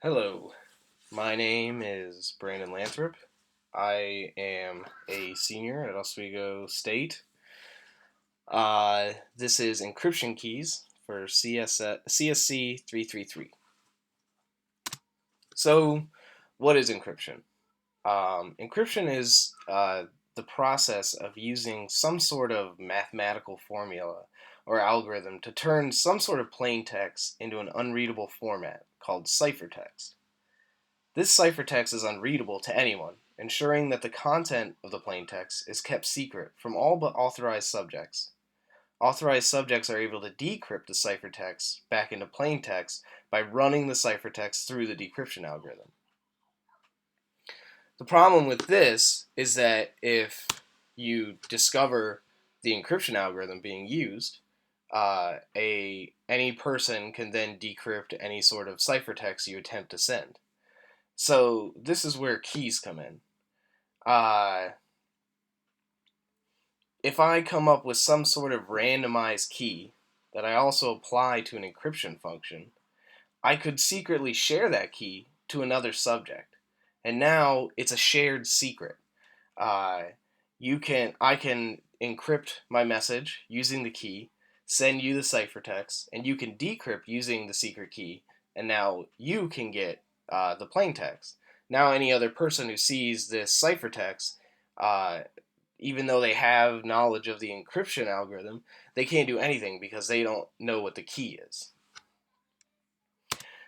Hello, my name is Brandon Lathrop. I am a senior at Oswego State. This is Encryption Keys for CSC 333. So, what is encryption? Encryption is the process of using some sort of mathematical formula or algorithm to turn some sort of plain text into an unreadable format called ciphertext. This ciphertext is unreadable to anyone, ensuring that the content of the plaintext is kept secret from all but authorized subjects. Authorized subjects are able to decrypt the ciphertext back into plaintext by running the ciphertext through the decryption algorithm. The problem with this is that if you discover the encryption algorithm being used, any person can then decrypt any sort of ciphertext you attempt to send. So this is where keys come in. Uh, if I come up with some sort of randomized key that I also apply to an encryption function, I could secretly share that key to another subject. And now it's a shared secret. Uh, I can encrypt my message using the key, send you the ciphertext, and you can decrypt using the secret key, and now you can get the plain text. Now any other person who sees this ciphertext, uh, even though they have knowledge of the encryption algorithm, they can't do anything because they don't know what the key is.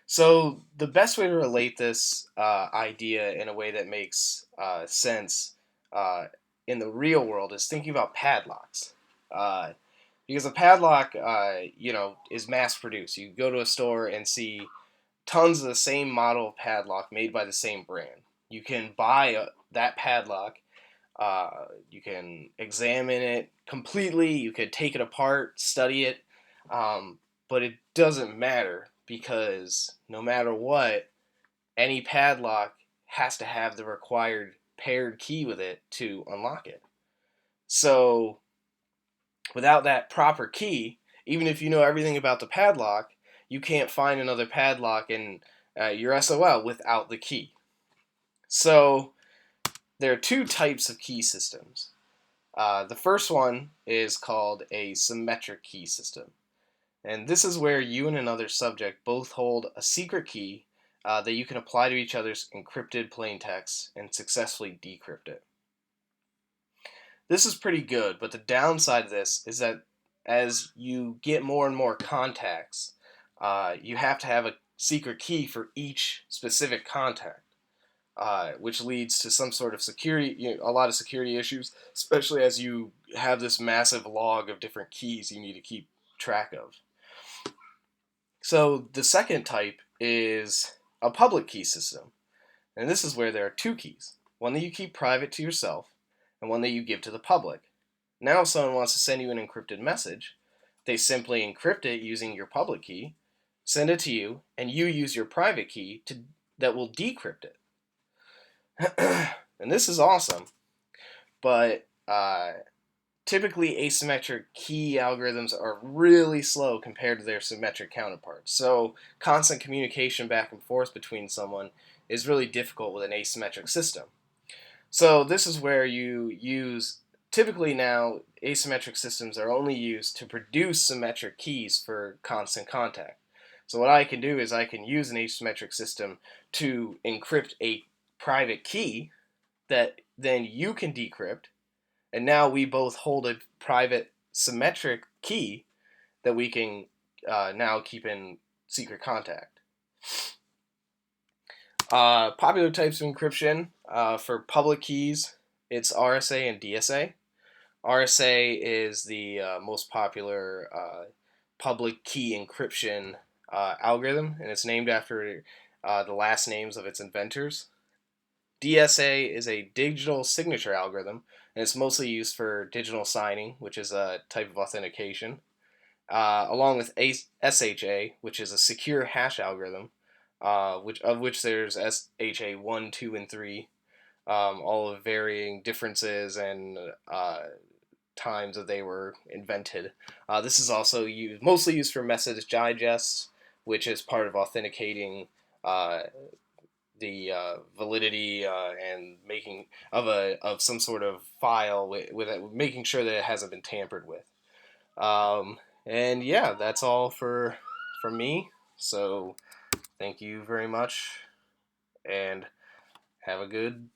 So the best way to relate this idea in a way that makes sense uh, in the real world is thinking about padlocks. Uh, because a padlock, is mass produced. You go to a store and see tons of the same model of padlock made by the same brand. You can buy that padlock. You can examine it completely. You could take it apart, study it, but it doesn't matter because no matter what, any padlock has to have the required paired key with it to unlock it. So without that proper key, even if you know everything about the padlock, you can't find another padlock in your SOL without the key. So there are two types of key systems. The first one is called a symmetric key system. And this is where you and another subject both hold a secret key that you can apply to each other's encrypted plaintext and successfully decrypt it. This is pretty good, but the downside of this is that as you get more and more contacts, you have to have a secret key for each specific contact, which leads to some sort of security, a lot of security issues, especially as you have this massive log of different keys you need to keep track of. So the second type is a public key system. And this is where there are two keys, one that you keep private to yourself and one that you give to the public. Now if someone wants to send you an encrypted message, they simply encrypt it using your public key, send it to you, and you use your private key that will decrypt it. And this is awesome, but typically asymmetric key algorithms are really slow compared to their symmetric counterparts. So constant communication back and forth between someone is really difficult with an asymmetric system. So this is where you use, typically now, asymmetric systems are only used to produce symmetric keys for constant contact. So what I can do is I can use an asymmetric system to encrypt a private key that then you can decrypt, and now we both hold a private symmetric key that we can now keep in secret contact. Popular types of encryption for public keys, it's RSA and DSA. RSA is the most popular public key encryption algorithm, and it's named after the last names of its inventors. DSA is a digital signature algorithm, and it's mostly used for digital signing, which is a type of authentication, along with SHA, which is a secure hash algorithm, which there's SHA 1, 2, and 3, all of varying differences and times that they were invented. This is also mostly used for message digests, which is part of authenticating uh, the validity and making of some sort of file with it, making sure that it hasn't been tampered with. And yeah, that's all for me. So thank you very much, and have a good